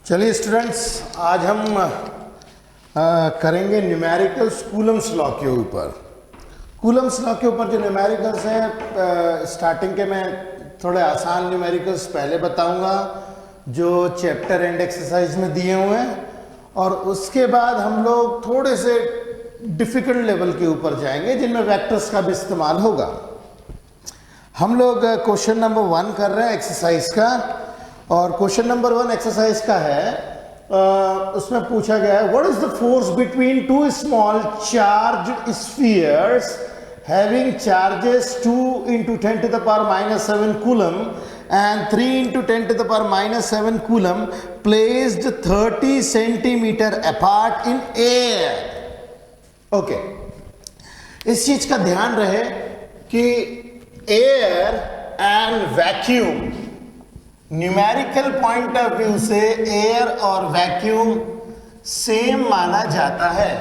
चलिए स्टूडेंट्स, आज हम करेंगे न्यूमेरिकल्स कूलम्स लॉ के ऊपर। कूलम्स लॉ के ऊपर जो न्यूमेरिकल्स हैं, स्टार्टिंग के मैं थोड़े आसान न्यूमेरिकल्स पहले बताऊंगा जो चैप्टर एंड एक्सरसाइज में दिए हुए हैं, और उसके बाद हम लोग थोड़े से डिफ़िकल्ट लेवल के ऊपर जाएंगे जिनमें वेक्टर्स का भी इस्तेमाल होगा। हम लोग क्वेश्चन नंबर 1 कर रहे हैं एक्सरसाइज का, और क्वेश्चन नंबर 1 एक्सरसाइज का है। उसमें पूछा गया है what is the force between two small charge spheres having charges 2 × 10⁻⁻7 coulomb and 3 × 10⁻⁻7 coulomb placed 30 centimetre apart in air। Okay, इस चीज का ध्यान रहे कि air and vacuum, numerical point of view से एयर और वैक्यूम सेम माना जाता है।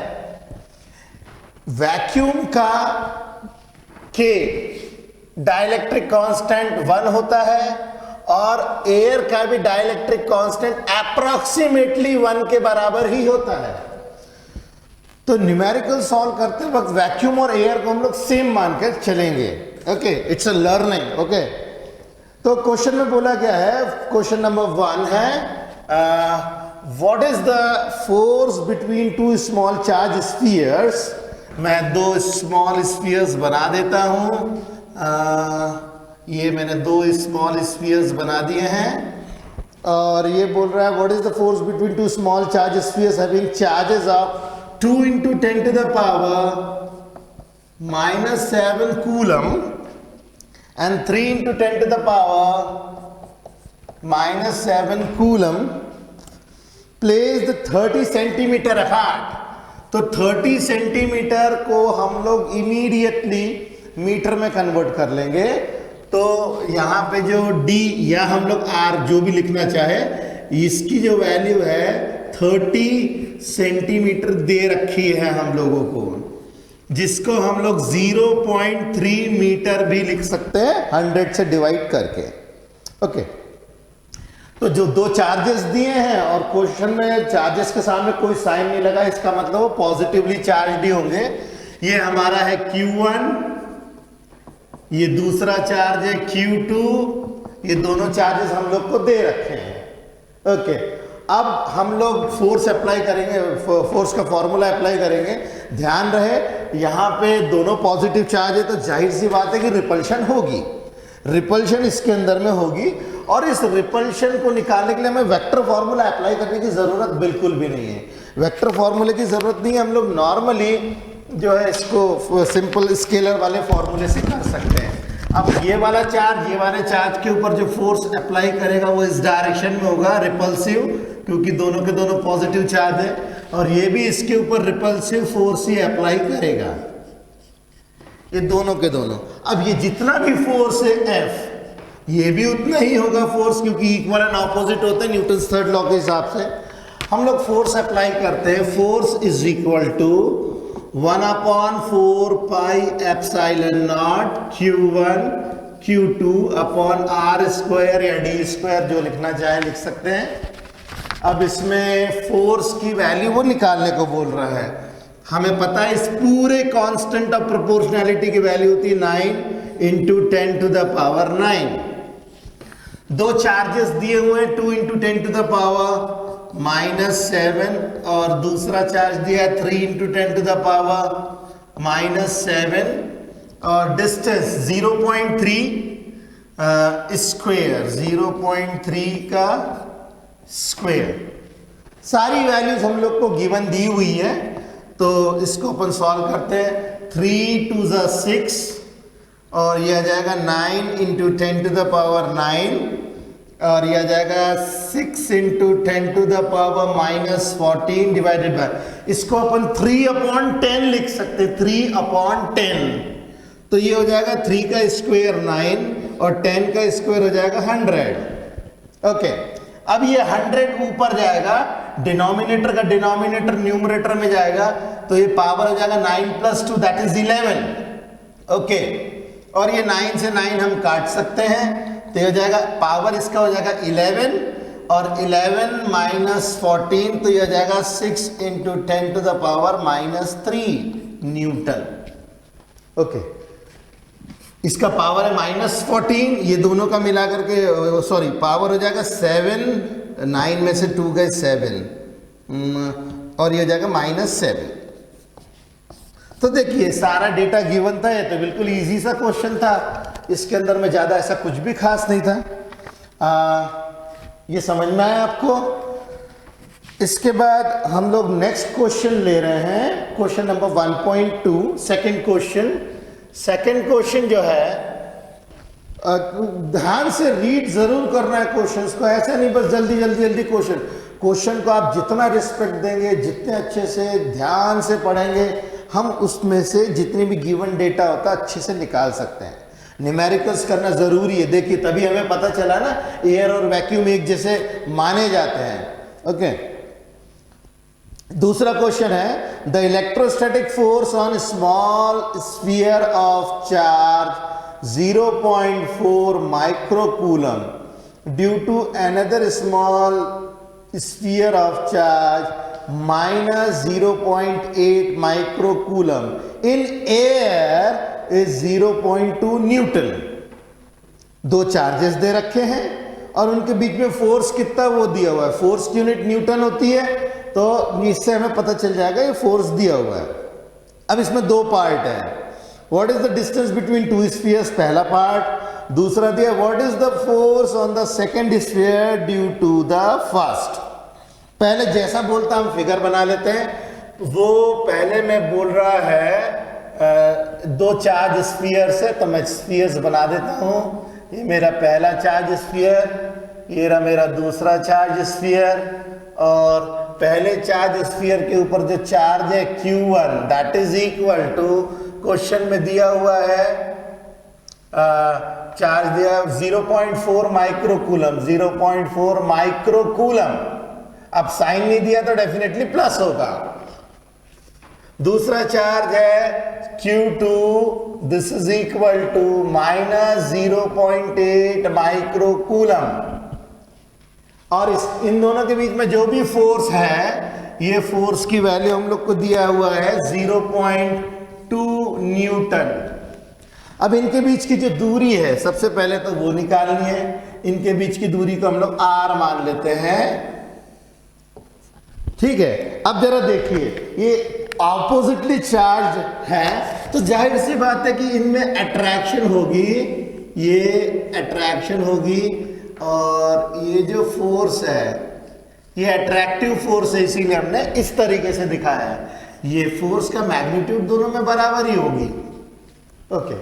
वैक्यूम का के डाइलेक्ट्रिक कांस्टेंट 1 होता है और एयर का भी डाइलेक्ट्रिक कांस्टेंट अप्रॉक्सीमेटली 1 के बराबर ही होता है। तो न्यूमेरिकल सॉल्व करते वक्त वैक्यूम और एयर को हम लोग सेम मानकर चलेंगे। Okay, it's a learning. Okay, तो क्वेश्चन में बोला गया है, क्वेश्चन नंबर 1 है what is the force between two small charge spheres. मैं 2 स्मॉल स्फीयर्स बना देता हूं। ये मैंने 2 स्मॉल स्फीयर्स बना दिए हैं, और ये बोल रहा है what is the force between two small charge spheres having charges of 2 × 10⁻⁻7 coulomb and 3 × 10⁻⁻7 coulomb placed 30 centimetre apart। तो 30 सेंटीमीटर को हम लोग इमीडिएटली मीटर में कन्वर्ट कर लेंगे। तो यहाँ पे जो d या हम लोग r जो भी लिखना चाहे, इसकी जो वैल्यू है 30 सेंटीमीटर दे रखी है हम लोगों को, जिसको हम लोग 0.3 मीटर भी लिख सकते हैं 100 से डिवाइड करके। ओके, तो जो 2 चार्जेस दिए हैं और क्वेश्चन में चार्जेस के सामने कोई साइन नहीं लगा, इसका मतलब वो पॉजिटिवली चार्ज ही होंगे। ये हमारा है Q1, ये दूसरा चार्ज है Q2, ये दोनों चार्जेस हम लोग को दे रखे हैं। ओके, अब हम लोग फोर्स अप्लाई करेंगे, फोर्स का फॉर्मूला अप्लाई करेंगे। ध्यान रहे यहाँ पे दोनों पॉजिटिव चार्ज है, तो जाहिर सी बात है कि रिपल्शन होगी, रिपल्शन इसके अंदर में होगी, और इस रिपल्शन को निकालने के लिए हमें वेक्टर फॉर्मूला अप्लाई करने की ज़रूरत बिल्कुल भी नहीं है। वेक्टर फॉर्मूले की ज़रूरत नहीं है, हम लोग नॉर्मली जो है इसको सिंपल स्केलर वाले फॉर्मूले से कर सकते हैं। अब ये वाला चार्ज, ये वाले चार्ज के ऊपर जो फोर्स अप्लाई करेगा वो इस डायरेक्शन में होगा, रिपल्सिव, क्योंकि दोनों के दोनों पॉजिटिव चार्ज है, और ये भी इसके ऊपर रिपल्सिव फोर्स ही अप्लाई करेगा, ये दोनों के दोनों। अब ये जितना भी फोर्स है F, ये भी उतना ही होगा फोर्स, क्योंकि इक्वल एंड ऑपोजिट होते हैं न्यूटन्स थर्ड लॉ के हिसाब से। हम लोग फोर्स अप्लाई करते हैं, force is equal to 1/4 πε0 Q1 Q2 upon r² या d² जो लिखना चाहे लिख सकते हैं। अब इसमें फोर्स की वैल्यू वो निकालने को बोल रहा है। हमें पता है इस पूरे कांस्टेंट ऑफ प्रोपोर्शनैलिटी की वैल्यू होती है 9 × 10⁻9। 2 चार्जेस दिए हुए हैं 2 × 10⁻⁷, और दूसरा चार्ज दिया है 3 × 10⁻⁷, और डिस्टेंस 0.3 स्क्वायर, 0.3 का स्क्वायर। सारी वैल्यूज हम लोग को गिवन दी हुई है, तो इसको अपन सॉल्व करते हैं। 3 × 6, और यह आ जाएगा 9 × 10⁻⁹, और यह आ जाएगा 6 × 10⁻⁻14 डिवाइडेड बाय, इसको अपन 3/10 लिख सकते हैं, 3/10। तो ये हो जाएगा 3 का स्क्वायर 9 और 10 का स्क्वायर हो जाएगा 100। ओके, अब ये 100 ऊपर जाएगा, डिनोमिनेटर का डिनोमिनेटर न्यूमरेटर में जाएगा, तो ये पावर हो जाएगा 9 + 2 दैट इज 11। ओके, और ये 9 से 9 हम काट सकते हैं, तो ये हो जाएगा पावर इसका हो जाएगा 11 और 11 माइनस 14 तो यह हो जाएगा 6 into 10 to the power -3 newton. Okay, इसका पावर है -14, ये दोनों का मिला करके सॉरी पावर हो जाएगा 7, 9 में से 2 गए 7 और ये हो जाएगा -7। तो देखिए सारा डेटा गिवन था, ये तो बिल्कुल इजी सा क्वेश्चन था, इसके अंदर में ज़्यादा ऐसा कुछ भी खास नहीं था। ये समझ में आया आपको? इसके बाद हम लोग नेक्स्ट क्वेश्चन ले रहे हैं, question number 1.2, second question. Second question जो है ध्यान से रीड जरूर करना है क्वेश्चंस को, ऐसा नहीं बस जल्दी जल्दी जल्दी क्वेश्चन को आप जितना रिस्पेक्ट देंगे, जितने अच्छे से ध्यान से पढ़ेंगे, हम उसमें से जितनी भी गिवन डेटा होता है अच्छे से निकाल सकते हैं। न्यूमेरिकल्स करना जरूरी है, देखिए तभी हमें पता चला ना एयर और वैक्यूम एक जैसे माने जाते हैं। ओके, दूसरा क्वेश्चन है the electrostatic force on small sphere of charge 0.4 microcoulomb due to another small sphere of charge -0.8 microcoulomb in air is 0.2 newton. दो चार्जेस दे रखे हैं और उनके बीच में फोर्स कितना वो दिया हुआ है, फोर्स की यूनिट न्यूटन होती है, तो इससे हमें पता चल जाएगा ये फोर्स दिया हुआ है। अब इसमें दो पार्ट है, what is the distance between two spheres, पहला पार्ट। दूसरा दिया what is the force on the second sphere due to the first. पहले जैसा बोलता हम फिगर बना लेते हैं, वो पहले मैं बोल रहा है दो चार्ज स्फीयर से, तो मैं स्फीयर्स बना देता हूँ। ये मेरा पहला चार्ज स्फीयर, ये रहा मेरा दूसरा चार्ज स्फीयर, और पहले चार्ज स्फीयर के ऊपर जो चार्ज है Q1 that is equal to, question में दिया हुआ है चार्ज दिया 0.4 माइक्रोकूलम, 0.4 माइक्रोकूलम। अब साइन नहीं दिया तो डेफिनेटली प्लस होगा। दूसरा चार्ज है Q2, this is equal to -0.8 microcoulomb, और इन दोनों के बीच में जो भी फोर्स है, ये फोर्स की वैल्यू हम लोग को दिया हुआ है 0.2 न्यूटन। अब इनके बीच की जो दूरी है सबसे पहले तो वो निकालनी है। इनके बीच की दूरी को हम लोग r मान लेते हैं, ठीक है। अब जरा देखिए ये ऑपोजिटली चार्ज है, तो जाहिर सी बात है कि इनमें अट्रैक्शन होगी, ये अट्रैक्शन होगी, और ये जो फोर्स है ये अट्रैक्टिव फोर्स है, इसीलिए हमने इस तरीके से दिखाया है। ये फोर्स का मैग्नीट्यूड दोनों में बराबर ही होगी। ओके,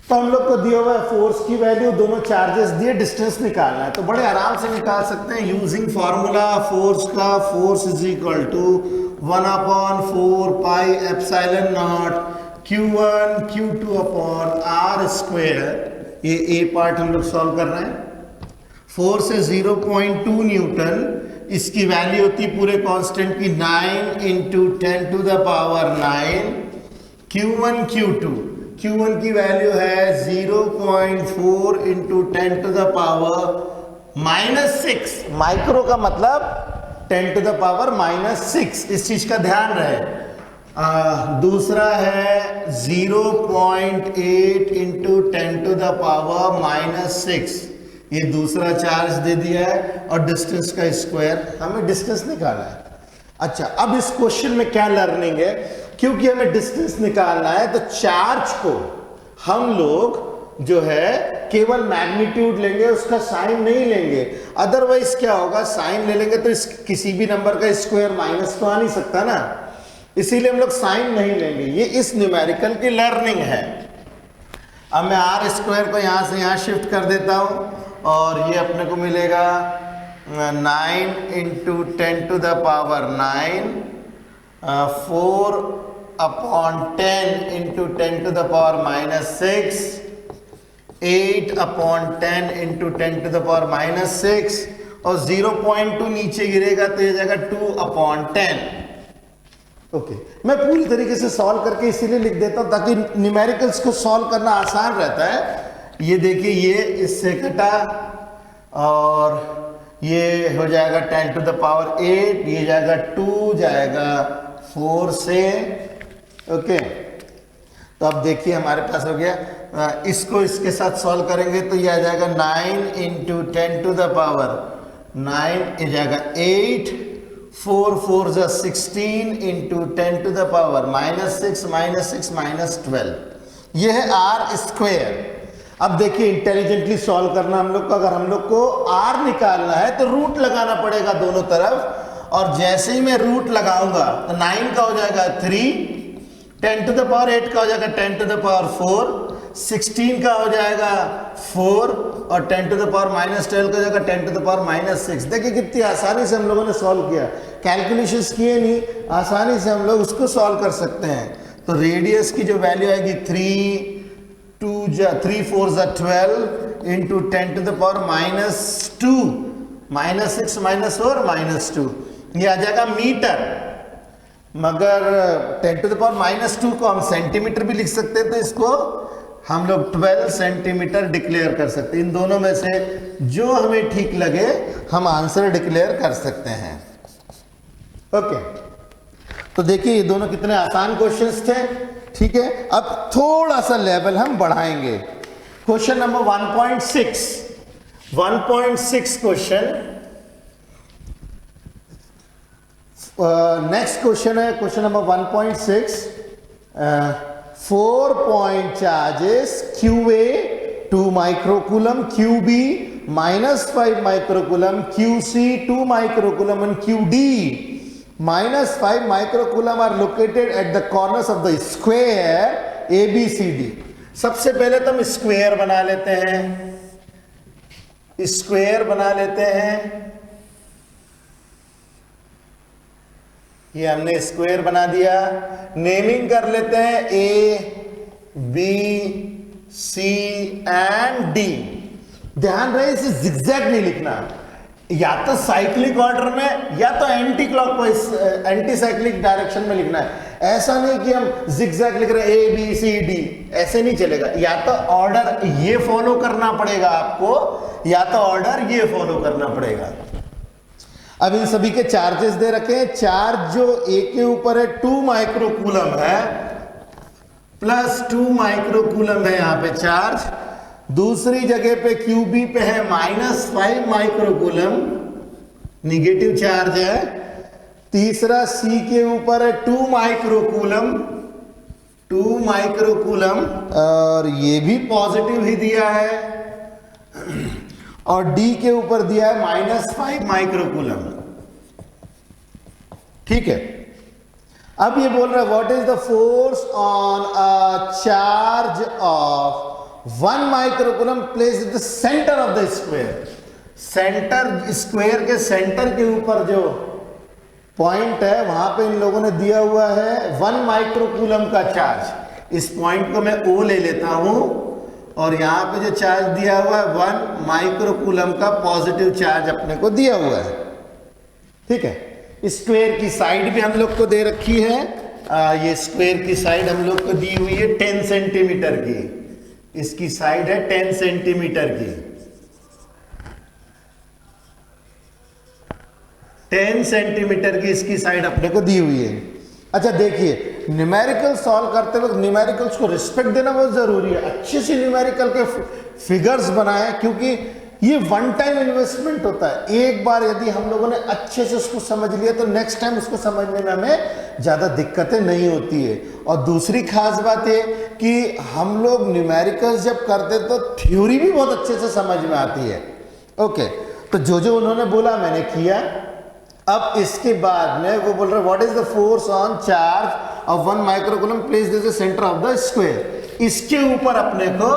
तो हम लोग को दिया हुआ है फोर्स की वैल्यू, दोनों चार्जेस दिए, डिस्टेंस निकालना है, तो बड़े आराम से निकाल सकते हैं यूजिंग फॉर्मूला फोर्स का। Force is equal to 1/4 pi epsilon naught Q1 Q2 upon R square. ये ए पार्ट हम लोग सॉल्व कर रहे हैं। फोर्स है 0.2 न्यूटन, इसकी वैल्यू होती है पूरे कांस्टेंट की 9 into 10 to the power 9। Q1 Q1 की वैल्यू है 0.4 into 10 to the power -6। Micro का मतलब 10 टू द पावर -6, इस चीज का ध्यान रहे। दूसरा है 0.8 इंटू 10 टू द पावर -6, ये दूसरा चार्ज दे दिया है, और डिस्टेंस का स्क्वायर, हमें डिस्टेंस निकालना है। अच्छा, अब इस क्वेश्चन में क्या लर्निंग है, क्योंकि हमें डिस्टेंस निकालना है तो चार्ज को हम लोग जो है केवल मैग्नीट्यूड लेंगे, उसका साइन नहीं लेंगे। अदरवाइज क्या होगा, साइन ले लेंगे तो किसी भी नंबर का स्क्वायर माइनस तो आ नहीं सकता ना, इसीलिए हम लोग साइन नहीं लेंगे। ये इस न्यूमेरिकल की लर्निंग है। अब मैं आर स्क्वायर को यहाँ से यहाँ शिफ्ट कर देता हूँ, और ये अपने को मिलेगा 9 into 10 to the power 9, 4 upon 10 into 10 to the power -6, 8 upon 10 into 10 to the power -6, और 0.2 नीचे गिरेगा तो ये जाएगा 2 अपॉन 10। ओके, मैं पूरी तरीके से सॉल्व करके इसीलिए लिख देता हूँ ताकि न्यूमेरिकल्स को सॉल्व करना आसान रहता है। ये देखिए, ये इससे कटा और ये हो जाएगा 10 टू द पावर 8, ये जाएगा 2 जाएगा 4 से। ओके, तो अब देखिए हमारे पास हो गया, इसको इसके साथ सॉल्व करेंगे तो ये आ जाएगा 9 इंटू 10 टू द पावर 9, ये जाएगा 8, 4 4 जा 16 इंटू 10 टू द पावर -6 -6 -12, ये है आर स्क्वेयर। अब देखिए इंटेलिजेंटली सॉल्व करना हम लोग को, अगर हम लोग को आर निकालना है तो रूट लगाना पड़ेगा दोनों तरफ, और जैसे ही मैं रूट लगाऊंगा तो 9 का हो जाएगा 3, 10 टू द पावर 8 का हो जाएगा 10 टू द पावर 4, 16 का हो जाएगा 4, और 10 टू द पावर -12 का हो जाएगा 10 टू द पावर -6। देखिए कितनी आसानी से हम लोगों ने सॉल्व किया, कैलकुलेशंस किए नहीं, आसानी से हम लोग उसको सॉल्व कर सकते हैं। तो रेडियस की जो वैल्यू आएगी 3 4 जा 12 इंटू 10 टू द पावर -2, -6 -4 -2, ये आ जाएगा मीटर। मगर 10 टू द पावर -2 को हम सेंटीमीटर भी लिख सकते हैं, तो इसको हम लोग 12 सेंटीमीटर डिक्लेयर कर सकते हैं। इन दोनों में से जो हमें ठीक लगे हम आंसर डिक्लेयर कर सकते हैं। ओके, तो देखिए ये दोनों कितने आसान क्वेश्चंस थे। ठीक है, अब थोड़ा सा लेवल हम बढ़ाएंगे। Question number 1.6 question, next question है question number 1.6। 4 point charges QA 2 microcoulomb, QB -5 microcoulomb, QC 2 microcoulomb and QD -5 microcoulomb are located at the corners of the square ABCD। सबसे पहले तो हम स्क्वायर बना लेते हैं, स्क्वायर बना लेते हैं। ये हमने स्क्वायर बना दिया, नेमिंग कर लेते हैं A B C and D। ध्यान रहे इसे जिगजैग नहीं लिखना, या तो साइक्लिक ऑर्डर में या तो anti clockwise anti cyclic direction में लिखना है। ऐसा नहीं कि हम जिगजैग लिख रहे हैं ABCD, ऐसे नहीं चलेगा। या तो ऑर्डर ये फॉलो करना पड़ेगा आपको, या तो ऑर्डर ये फॉलो करना पड़ेगा। अब इन सभी के चार्जेस दे रखे हैं। चार्ज जो A के ऊपर है 2 माइक्रोकूलम है, प्लस 2 माइक्रोकूलम है यहाँ पे चार्ज। दूसरी जगह पे QB पे है -5 माइक्रोकूलम, निगेटिव चार्ज है। तीसरा C के ऊपर है 2 माइक्रोकूलम, 2 माइक्रोकूलम, और ये भी पॉजिटिव ही दिया है। और D के ऊपर दिया है -5 माइक्रोकूलम। ठीक है, अब ये बोल रहा है what is the force on a charge of 1 microcoulomb place the centre of the square. Centre, square के सेंटर के ऊपर जो पॉइंट है वहां पे इन लोगों ने दिया हुआ है 1 माइक्रोकूलम का चार्ज। इस पॉइंट को मैं O ले लेता हूं, और यहां पे जो चार्ज दिया हुआ है 1 माइक्रोकूलम का पॉजिटिव चार्ज अपने को दिया हुआ है। ठीक है, स्क्वायर की साइड भी हम लोग को दे रखी है। ये स्क्वायर की साइड हम लोग को दी हुई है 10 सेंटीमीटर की, इसकी साइड है 10 सेंटीमीटर की, 10 सेंटीमीटर की इसकी साइड अपने को दी हुई है। अच्छा देखिए, न्यूमेरिकल सॉल्व करते वक्त न्यूमेरिकल्स को रिस्पेक्ट देना बहुत जरूरी है। अच्छे से न्यूमेरिकल के फिगर्स बनाएं, क्योंकि ये वन टाइम इन्वेस्टमेंट होता है। एक बार यदि हम लोगों ने अच्छे से उसको समझ लिया तो नेक्स्ट टाइम उसको समझने में हमें ज़्यादा दिक्कतें नहीं होती है। और दूसरी खास बात है कि हम लोग न्यूमेरिकल्स जब करते तो थ्योरी भी बहुत अच्छे से समझ में आती है। ओके, तो जो उन्होंने बोला मैंने किया। अब इसके बाद में वो बोल रहे what is the force on charge of 1 microcoulomb placed at the centre of the square. इसके ऊपर अपने को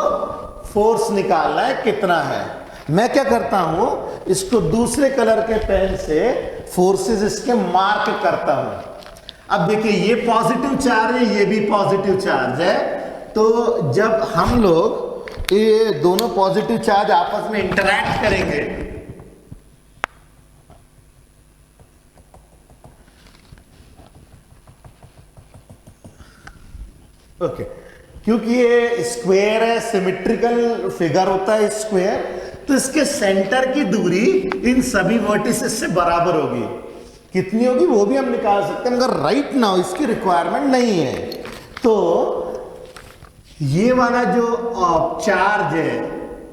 फोर्स निकालना है कितना है। मैं क्या करता हूं, इसको दूसरे कलर के पेन से फोर्सेस इसके मार्क करता हूं। अब देखिए ये पॉजिटिव चार्ज है, ये भी पॉजिटिव चार्ज है। तो जब हम लोग ये दोनों पॉजिटिव चार्ज आपस में इंटरैक्ट करेंगे, ओके, क्योंकि ये स्क्वायर है, सिमेट्रिकल फिगर होता है स्क्वायर, तो इसके सेंटर की दूरी इन सभी वर्टिसेस से बराबर होगी। कितनी होगी वो भी हम निकाल सकते हैं, मगर राइट नाउ इसकी रिक्वायरमेंट नहीं है। तो ये वाला जो चार्ज है,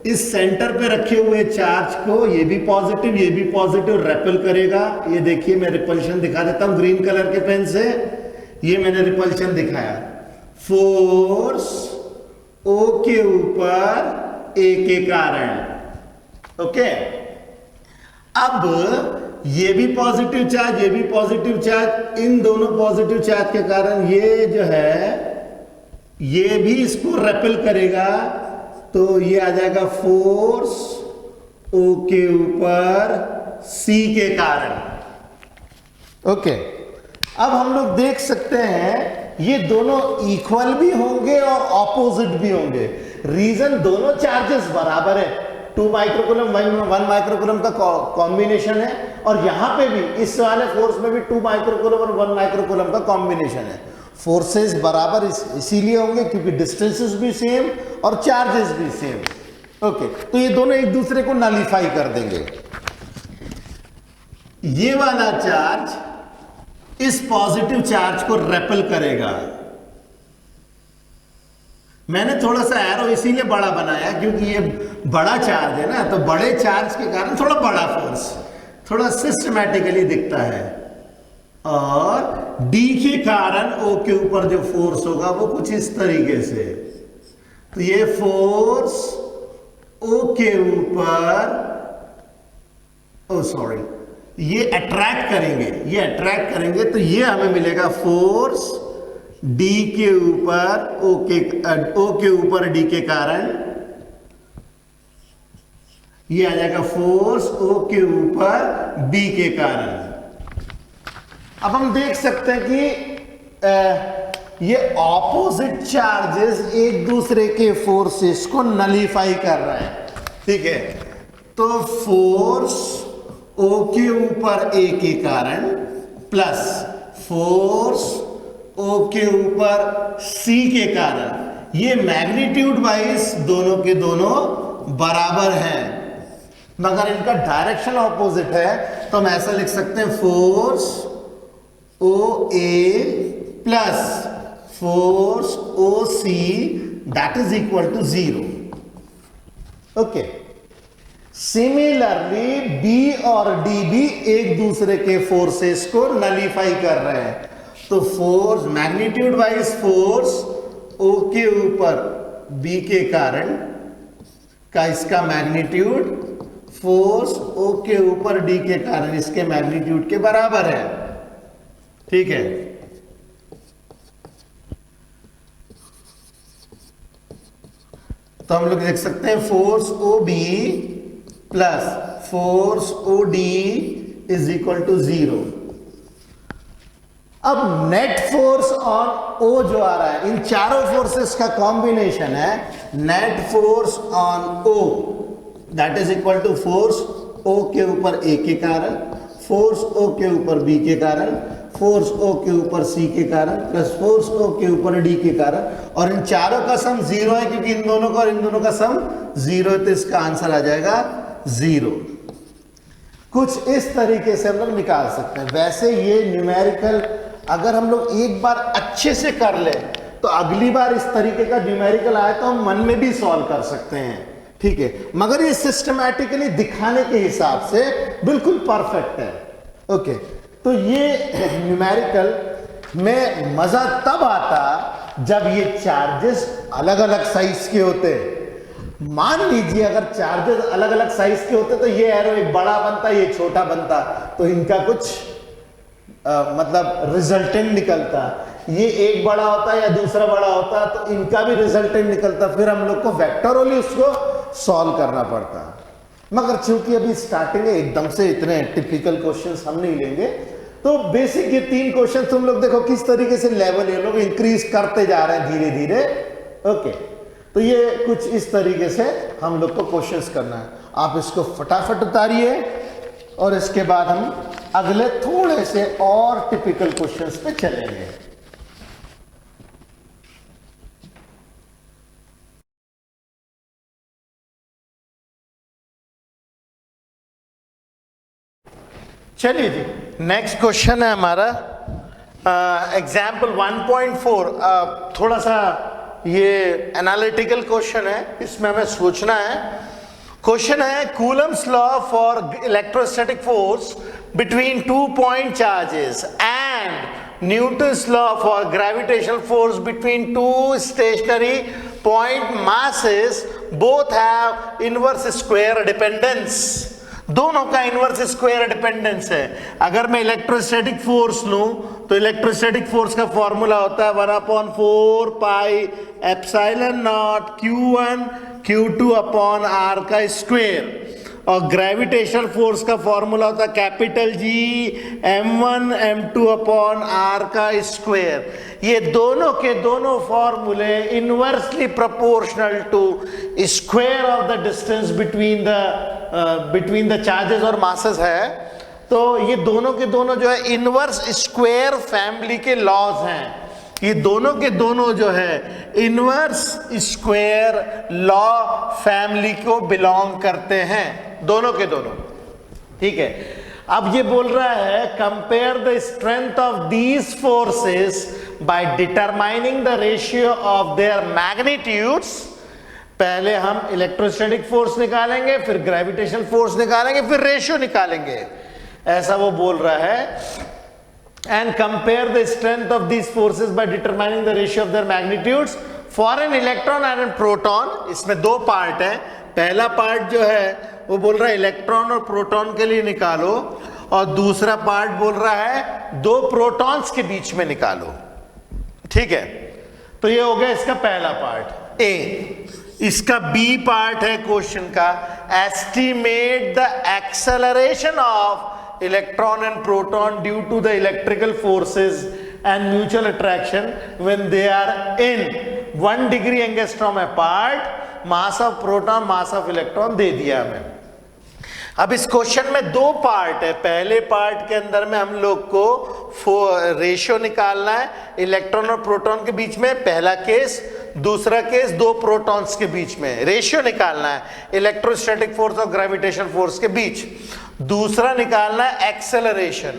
इस सेंटर पे रखे हुए चार्ज को ये भी पॉजिटिव रेपल करेगा। ये देखिए मैं रिपल्शन दिखा देता हूं ग्रीन कलर के पेन से। ये मैंने रिपल्शन दिखाया, फोर्स ओ के ऊपर ए के कारण। ओके, अब ये भी पॉजिटिव चार्ज, इन दोनों पॉजिटिव चार्ज के कारण ये जो है ये भी इसको रेपल करेगा। तो ये आ जाएगा फोर्स ओ के ऊपर सी के कारण। ओके, अब हम लोग देख सकते हैं ये दोनों इक्वल भी होंगे और ऑपोजिट भी होंगे। रीजन दोनों चार्जेस बराबर है, 2 माइक्रोकूलम 1 माइक्रोकूलम का कॉम्बिनेशन है, और यहां पे भी इस वाले फोर्स में भी 2 माइक्रोकूलम और 1 माइक्रोकूलम का कॉम्बिनेशन है। फोर्सेस बराबर इसीलिए होंगे क्योंकि डिस्टेंसेस भी सेम और चार्जेस भी सेम। ओके, तो ये दोनों एक दूसरे को नलीफाई कर देंगे। ये वाला चार्ज इस पॉजिटिव चार्ज को रेपल करेगा। मैंने थोड़ा सा एरो इसीलिए बड़ा बनाया क्योंकि ये बड़ा चार्ज है ना, तो बड़े चार्ज के कारण थोड़ा बड़ा फोर्स थोड़ा सिस्टमैटिकली दिखता है, और D के कारण O के ऊपर जो फोर्स होगा वो कुछ इस तरीके से। तो ये फोर्स O के ऊपर, ये अट्रैक्ट करेंगे, तो ये हमें मिलेगा फोर्स D के ऊपर O के ऊपर D के कारण, ये आ जाएगा फोर्स O के ऊपर B के कारण। अब हम देख सकते हैं कि ये ऑपोजिट चार्जेस एक दूसरे के फोर्सेस को नलीफाई कर रहे हैं। ठीक है, तो फोर्स O के ऊपर A के कारण प्लस फोर्स O के ऊपर C के कारण, ये मैग्नीट्यूड वाइज दोनों के दोनों बराबर हैं, मगर इनका डायरेक्शन ऑपोजिट है। तो हम ऐसा लिख सकते हैं force O A plus force O C that is equal to 0। Okay, similarly B और डी भी एक दूसरे के फोर्सेस को नलीफाई कर रहे हैं। तो force magnitude wise force O के ऊपर बी के कारण का इसका मैग्नीट्यूड फोर्स ओ के ऊपर डी के कारण इसके मैग्नीट्यूड के बराबर है। ठीक है, तो हम लोग देख सकते हैं force O B plus force O D is equal to 0। अब नेट फोर्स ऑन ओ जो आ रहा है, इन चारों फोर्सेस का कॉम्बिनेशन है net force on O, that is equal to force O के ऊपर ए के कारण, फोर्स ओ के ऊपर बी के कारण, फोर्स ओ के ऊपर सी के कारण प्लस फोर्स ओ के ऊपर डी के कारण, और इन चारों का सम 0 है क्योंकि इन दोनों का और इन दोनों का सम 0 है, तो इसका आंसर आ जाएगा 0। कुछ इस तरीके से हम लोग निकाल सकते हैं। वैसे ये न्यूमेरिकल अगर हम लोग एक बार अच्छे से कर ले तो अगली बार इस तरीके का न्यूमेरिकल आए तो हम मन में भी सॉल्व कर सकते हैं। ठीक है, मगर ये सिस्टमैटिकली दिखाने के हिसाब से बिल्कुल परफेक्ट है। ओके, तो ये न्यूमेरिकल में मजा तब आता जब ये चार्जेस अलग अलग साइज के होते। मान लीजिए अगर चार्जेस अलग अलग साइज के होते तो ये एरो एक बड़ा बनता, ये छोटा बनता, तो इनका कुछ मतलब रिजल्टेंट निकलता। ये एक बड़ा होता या दूसरा बड़ा होता तो इनका भी रिजल्टेंट निकलता, फिर हम लोग को वेक्टोरली उसको सॉल्व करना पड़ता। मगर चूंकि अभी स्टार्टिंग है, एकदम से इतने टिपिकल क्वेश्चंस हम नहीं लेंगे, तो बेसिक ये 3 क्वेश्चन तुम लोग देखो किस तरीके से लेवल ये लोग इंक्रीज करते जा रहे हैं धीरे धीरे। ओके, तो ये कुछ इस तरीके से हम लोग को क्वेश्चंस करना है। आप इसको फटाफट उतारिए और इसके बाद हम अगले थोड़े से और टिपिकल क्वेश्चंस पे चलेंगे। चलिए जी, नेक्स्ट क्वेश्चन है हमारा एग्जाम्पल 1.4। थोड़ा सा ये एनालिटिकल क्वेश्चन है, इसमें हमें सोचना है। क्वेश्चन है Coulomb's law for electrostatic force between 2 point charges and Newton's law for gravitational force between 2 stationary point masses both have inverse square dependence। दोनों का इनवर्स स्क्वायर डिपेंडेंस है। अगर मैं इलेक्ट्रोस्टैटिक फोर्स लूं तो इलेक्ट्रोस्टैटिक फोर्स का formula होता है 1/4 pi epsilon naught Q1 Q2 upon R का स्क्वायर, और ग्रेविटेशनल फोर्स का फॉर्मूला होता है capital G M1 M2 upon R का स्क्वायर। ये दोनों के दोनों फॉर्मूले inversely proportional to square of the distance between the charges और मासेस है। तो ये दोनों के दोनों जो है इनवर्स स्क्वायर फैमिली के लॉज हैं। ये दोनों के दोनों जो है इनवर्स स्क्वायर लॉ फैमिली को बिलोंग करते हैं, दोनों के दोनों। ठीक है, अब ये बोल रहा है compare the strength of these forces by determining the ratio of their magnitudes. पहले हम इलेक्ट्रोस्टैटिक फोर्स निकालेंगे, फिर ग्रेविटेशनल फोर्स निकालेंगे, फिर रेशियो निकालेंगे, ऐसा वो बोल रहा है। And compare the strength of these forces by determining the ratio of their magnitudes for an electron and a proton। इसमें दो पार्ट है। पहला पार्ट जो है वो बोल रहा है इलेक्ट्रॉन और प्रोटॉन के लिए निकालो, और दूसरा पार्ट बोल रहा है दो प्रोटॉन्स के बीच में निकालो। ठीक है, तो ये हो गया इसका पहला पार्ट ए। इसका बी पार्ट है क्वेश्चन का, estimate the acceleration of electron and proton due to the electrical forces and mutual attraction when they are in 1 degree angstrom apart, mass of proton mass of electron दे दिया हमें। अब इस question में दो part है। पहले part के अंदर में हम लोग को रेशियो निकालना है इलेक्ट्रॉन और प्रोटॉन के बीच में, पहला केस। दूसरा केस दो प्रोटॉन्स के बीच में रेशियो निकालना है इलेक्ट्रोस्टैटिक फोर्स और ग्रेविटेशनल फोर्स के बीच। दूसरा निकालना है एक्सेलरेशन।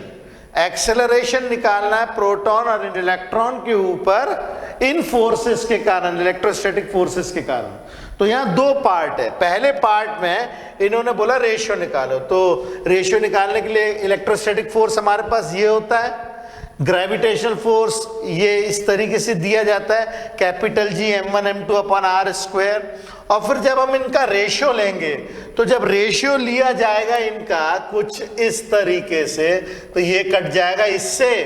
एक्सेलरेशन निकालना है प्रोटॉन और इलेक्ट्रॉन के ऊपर इन फोर्सेस के कारण, इलेक्ट्रोस्टैटिक फोर्सेस के कारण। तो यहाँ दो पार्ट है। पहले पार्ट में इन्होंने बोला रेशियो निकालो, तो रेशियो निकालने के लिए इलेक्ट्रोस्टैटिक फोर्स हमारे पास ये होता है, ग्रेविटेशनल फोर्स ये इस तरीके से दिया जाता है capital G M1 M2 upon R square. और फिर जब हम इनका रेशियो लेंगे, तो जब रेशियो लिया जाएगा इनका कुछ इस तरीके से, तो ये कट जाएगा इससे,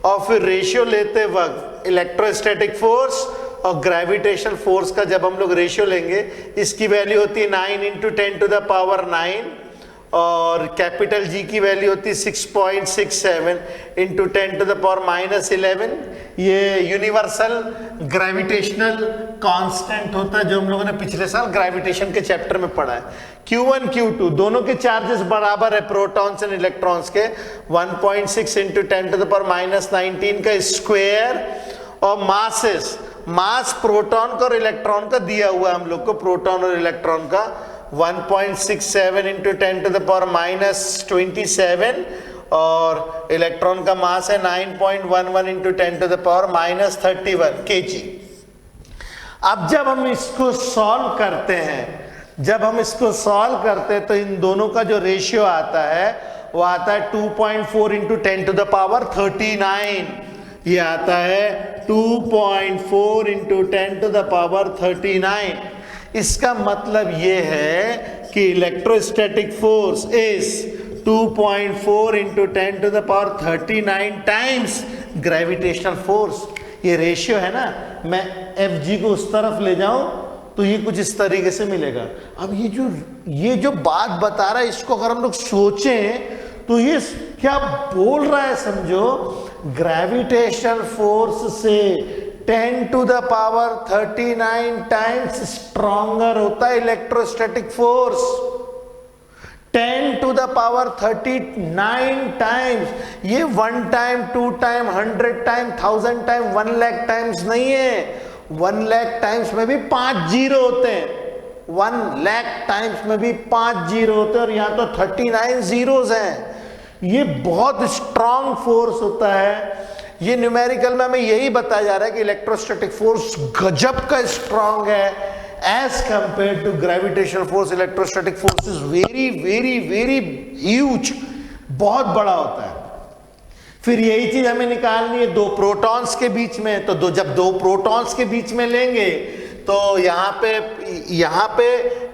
और फिर रेशियो लेते वक्त इलेक्ट्रोस्टैटिक फोर्स और ग्रेविटेशनल फोर्स का जब हम लोग रेशियो लेंगे, इसकी वैल्यू होती है 9 × 10⁻⁹, और कैपिटल G की वैल्यू होती है 6.67 × 10⁻⁻11। ये यूनिवर्सल ग्रेविटेशनल कांस्टेंट होता है जो हम लोगों ने पिछले साल ग्रेविटेशन के चैप्टर में पढ़ा है। Q1 Q2 दोनों के चार्जेस बराबर है प्रोटॉन्स एंड इलेक्ट्रॉन्स के, 1.6 × 10⁻⁻19 का स्क्वायर, और मासेस, मास प्रोटॉन का और इलेक्ट्रॉन का दिया हुआ है हम लोग को, प्रोटॉन और इलेक्ट्रॉन का 1.67 × 10⁻27, और इलेक्ट्रॉन का मास है 9.11 × 10⁻31 kg। अब जब हम इसको सॉल्व करते हैं, तो इन दोनों का जो रेशियो आता है वो आता है 2.4 × 10⁻39। ये आता है 2.4 × 10⁻39। इसका मतलब ये है कि electrostatic force is 2.4 × 10⁻39 times gravitational force. ये रेशियो है ना, मैं Fg को उस तरफ ले जाऊं तो ये कुछ इस तरीके से मिलेगा। अब ये जो बात बता रहा है, इसको अगर हम लोग सोचें तो ये क्या बोल रहा है समझो, ग्रेविटेशनल फोर्स से 10⁻39 टाइम्स स्ट्रॉन्गर होता है इलेक्ट्रोस्टैटिक फोर्स। 10⁻39 टाइम्स, ये 1 time, 2 time, 100 time, 1000 time, 1 lakh times नहीं है। 1 लाख टाइम्स में भी 5 जीरो होते हैं, 1 लाख टाइम्स में भी 5 जीरो होते हैं, और यहाँ तो 39 जीरोस हैं। ये बहुत स्ट्रांग फोर्स होता है। ये न्यूमेरिकल में हमें यही बताया जा रहा है कि इलेक्ट्रोस्टैटिक फोर्स गजब का स्ट्रांग है as compare to gravitational force. Electrostatic force is very very very huge, बहुत बड़ा होता है। फिर यही चीज हमें निकालनी है दो प्रोटॉन्स के बीच में। तो जब दो प्रोटॉन्स के बीच में लेंगे तो यहाँ पे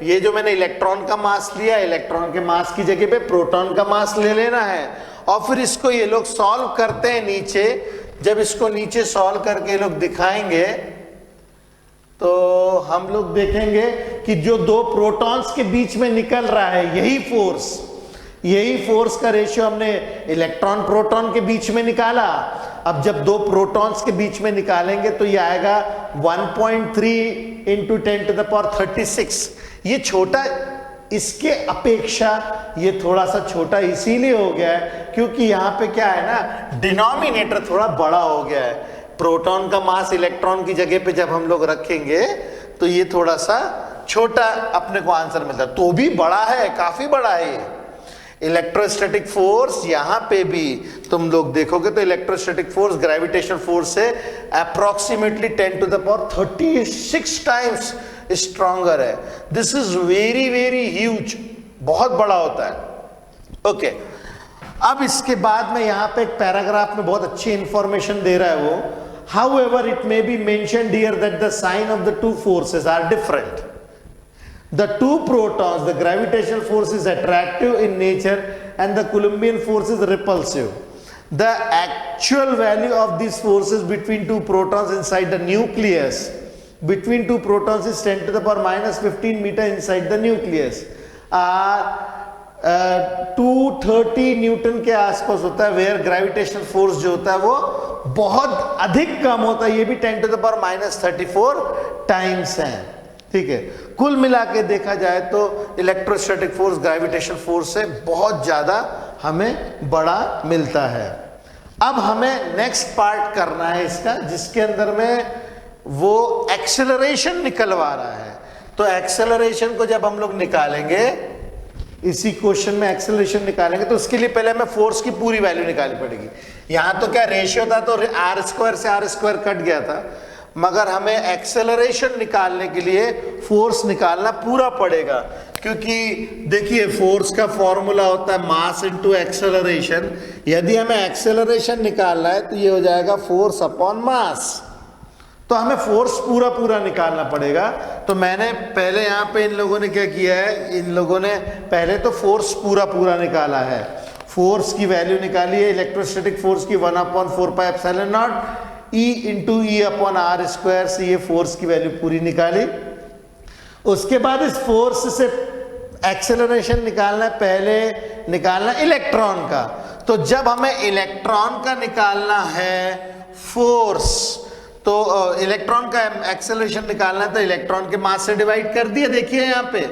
ये जो मैंने इलेक्ट्रॉन का मास लिया, इलेक्ट्रॉन के मास की जगह पे प्रोटॉन का मास ले लेना है। और फिर इसको ये लोग सॉल्व करते हैं नीचे। जब इसको नीचे सॉल्व करके ये लोग दिखाएंगे तो हम लोग देखेंगे कि जो दो प्रोटॉन्स के बीच में निकल रहा है यही फोर्स का रेशियो हमने इलेक्ट्रॉन प्रोटॉन के बीच में निकाला। अब जब दो प्रोटॉन्स के बीच में निकालेंगे तो ये आएगा 1.3 इंटू 10 टू द पावर 36। ये छोटा, इसके अपेक्षा ये थोड़ा सा छोटा इसीलिए हो गया है क्योंकि यहाँ पे क्या है ना, डिनोमिनेटर थोड़ा बड़ा हो गया है। प्रोटॉन का मास इलेक्ट्रॉन की जगह पे जब हम लोग रखेंगे तो ये थोड़ा सा छोटा अपने को आंसर मिलता है, तो भी बड़ा है, काफी बड़ा है ये। इलेक्ट्रोस्टैटिक फोर्स यहां पे भी तुम लोग देखोगे तो इलेक्ट्रोस्टैटिक फोर्स ग्रेविटेशनल फोर्स से approximately 10 to the power 36 times stronger है। This is very very huge, बहुत बड़ा होता है। ओके, अब इसके बाद में यहां पे एक पैराग्राफ में बहुत अच्छी इंफॉर्मेशन दे रहा है वो, however it may be mentioned here that the sign of the two forces are different. The two protons, the gravitational force is attractive in nature and the Coulombian force is repulsive. The actual value of these forces between two protons inside the nucleus, between two protons is 10 to the power minus 15 meter inside the nucleus, are 230 Newton के आसपास होता है। Where gravitational force जो होता है वो बहुत अधिक कम होता है, ये भी 10 to the power minus 34 times है। ठीक है, कुल मिला के देखा जाए तो इलेक्ट्रोस्टैटिक फोर्स ग्रेविटेशनल फोर्स से बहुत ज्यादा हमें बड़ा मिलता है। अब हमें नेक्स्ट पार्ट करना है इसका, जिसके अंदर में वो एक्सेलरेशन निकलवा रहा है। तो एक्सेलरेशन को जब हम लोग निकालेंगे, इसी क्वेश्चन में एक्सेलरेशन निकालेंगे, तो उसके लिए पहले हमें फोर्स की पूरी वैल्यू निकालनी पड़ेगी। यहां तो क्या रेशियो था, तो आर स्क्वायर से आर स्क्वायर कट गया था, मगर हमें एक्सेलरेशन निकालने के लिए फोर्स निकालना पूरा पड़ेगा। क्योंकि देखिए फोर्स का फॉर्मूला होता है मास इनटू एक्सेलरेशन। यदि हमें एक्सेलरेशन निकालना है तो ये हो जाएगा फोर्स अपॉन मास। तो हमें फोर्स पूरा निकालना पड़ेगा। तो मैंने पहले यहाँ पे इन लोगों ने क्या किया है, इन लोगों ने पहले तो फोर्स पूरा निकाला है। फोर्स की वैल्यू निकाली है इलेक्ट्रोस्टैटिक फोर्स की 1/4πε0 E into E upon R square से ये फोर्स की वैल्यू पूरी निकाली। उसके बाद इस फोर्स से एक्सेलरेशन निकालना है, पहले निकालना इलेक्ट्रॉन का। तो जब हमें इलेक्ट्रॉन का निकालना है फोर्स, तो इलेक्ट्रॉन का एक्सेलरेशन निकालना है तो इलेक्ट्रॉन के मास से डिवाइड कर दिया। देखिए यहाँ पे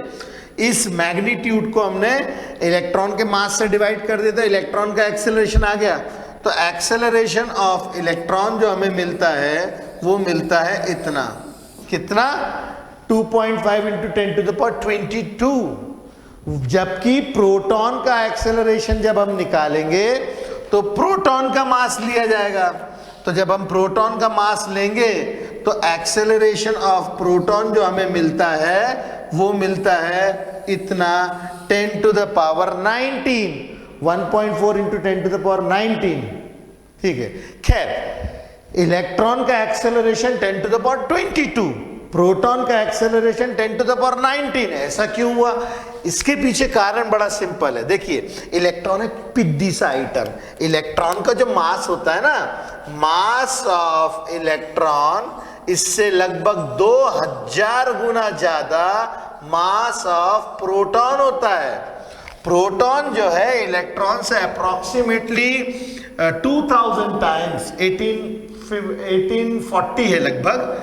इस मैग्नीट्यूड को हमने इलेक्ट्रॉन के मास से डिवाइड कर दिया तो इलेक्ट्रॉन का एक्सेलरेशन आ गया। तो एक्सेलरेशन ऑफ इलेक्ट्रॉन जो हमें मिलता है वो मिलता है इतना, कितना 2.5 इंटू 10 टू द पावर 22। जबकि प्रोटॉन का एक्सेलरेशन जब हम निकालेंगे तो प्रोटॉन का मास लिया जाएगा। तो जब हम प्रोटॉन का मास लेंगे तो एक्सेलरेशन ऑफ प्रोटॉन जो हमें मिलता है वो मिलता है इतना 10 to the power 19, 1.4 into 10 to the power 19। ठीक है, खैर इलेक्ट्रॉन का acceleration 10 to the power 22, proton का एक्सेलरेशन 10 टू द पावर 19। ऐसा क्यों हुआ? इसके पीछे कारण बड़ा सिंपल है। देखिए इलेक्ट्रॉन एक पिद्दी सा आइटम, इलेक्ट्रॉन का जो मास होता है ना, मास ऑफ इलेक्ट्रॉन इससे लगभग 2000 गुना ज्यादा मास ऑफ प्रोटॉन होता है। प्रोटॉन जो है इलेक्ट्रॉन से अप्रोक्सीमेटली 2000 टाइम्स 1840 है, लगभग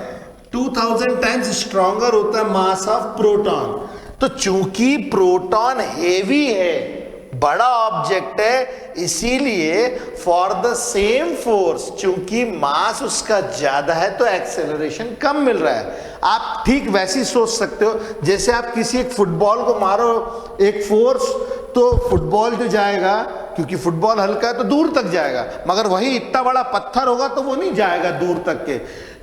2000 टाइम्स स्ट्रॉन्गर होता है मास ऑफ प्रोटॉन। तो चूंकि प्रोटॉन हेवी है, बड़ा ऑब्जेक्ट है, इसीलिए फॉर द सेम फोर्स, चूंकि मास उसका ज्यादा है तो एक्सेलरेशन कम मिल रहा है। आप ठीक वैसे ही सोच सकते हो जैसे आप किसी एक फुटबॉल को मारो एक फोर्स, तो फुटबॉल जो जाएगा क्योंकि फुटबॉल हल्का है तो दूर तक जाएगा, मगर वही इतना बड़ा पत्थर होगा तो वो नहीं जाएगा दूर तक के,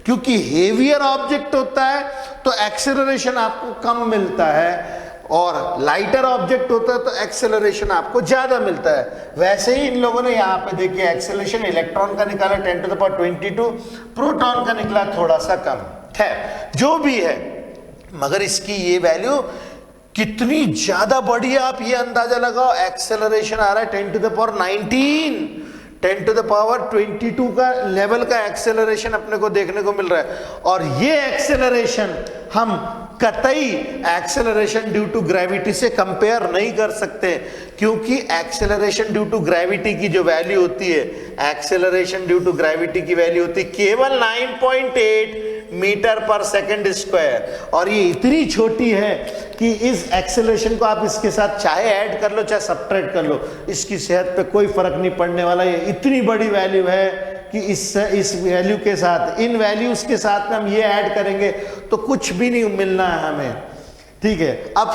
क्योंकि हेवियर ऑब्जेक्ट होता है तो एक्सेलरेशन आपको कम मिलता है, और लाइटर ऑब्जेक्ट होता है तो एक्सेलरेशन आपको ज्यादा मिलता है। वैसे ही इन लोगों ने यहाँ पे देखिए एक्सेलरेशन इलेक्ट्रॉन का निकाला 10⁻22, प्रोटॉन का निकला थोड़ा सा कम है, जो भी है, मगर इसकी ये वैल्यू कितनी ज्यादा बड़ी है आप ये अंदाजा लगाओ। एक्सेलरेशन आ रहा है 10⁻19, 10⁻22 का लेवल का एक्सेलरेशन अपने को देखने को मिल रहा है, और ये एक्सेलरेशन हम कतई एक्सेलरेशन ड्यू टू ग्रेविटी से कंपेयर नहीं कर सकते, क्योंकि एक्सेलरेशन ड्यू टू ग्रेविटी की जो वैल्यू होती है, एक्सेलरेशन ड्यू टू ग्रेविटी की वैल्यू होती है केवल 9.8 मीटर पर सेकंड स्क्वायर, और ये इतनी छोटी है कि इस एक्सेलरेशन को आप इसके साथ चाहे ऐड कर लो चाहे सब्ट्रैक्ट कर लो, इसकी सेहत पे कोई फर्क नहीं पड़ने वाला। ये इतनी बड़ी वैल्यू है कि इस वैल्यू के साथ, इन वैल्यूज के साथ में हम ये ऐड करेंगे तो कुछ भी नहीं मिलना है हमें, ठीक है। अब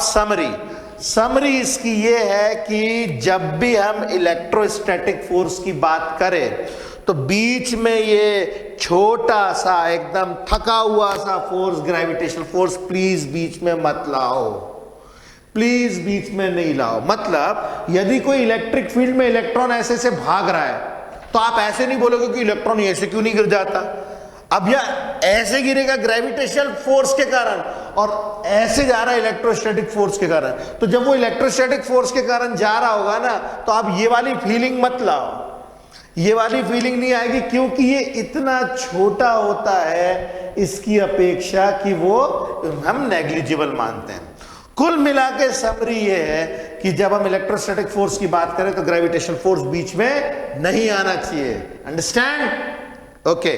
समरी इसकी ये है कि जब भी हम इलेक्ट्रोस्टैटिक फोर्स की बात करें तो बीच में ये छोटा सा एकदम थका हुआ सा फोर्स, ग्रेविटेशनल फोर्स, प्लीज बीच में मत लाओ, प्लीज बीच में नहीं लाओ। मतलब यदि कोई इलेक्ट्रिक फील्ड में इलेक्ट्रॉन ऐसे से भाग रहा है तो आप ऐसे नहीं बोलोगे कि इलेक्ट्रॉन ऐसे क्यों नहीं गिर जाता, अब यह ऐसे गिरेगा ग्रेविटेशनल फोर्स के कारण, और ऐसे जा रहा है इलेक्ट्रोस्टैटिक फोर्स के कारण। तो जब वो इलेक्ट्रोस्टैटिक फोर्स के कारण जा रहा होगा ना, तो आप ये वाली फीलिंग मत लाओ, ये वाली फीलिंग नहीं आएगी, क्योंकि ये इतना छोटा होता है इसकी अपेक्षा कि वो हम नेग्लिजिबल मानते हैं। कुल मिला के समरी ये है कि जब हम इलेक्ट्रोस्टैटिक फोर्स की बात करें तो ग्रेविटेशनल फोर्स बीच में नहीं आना चाहिए। अंडरस्टैंड? ओके।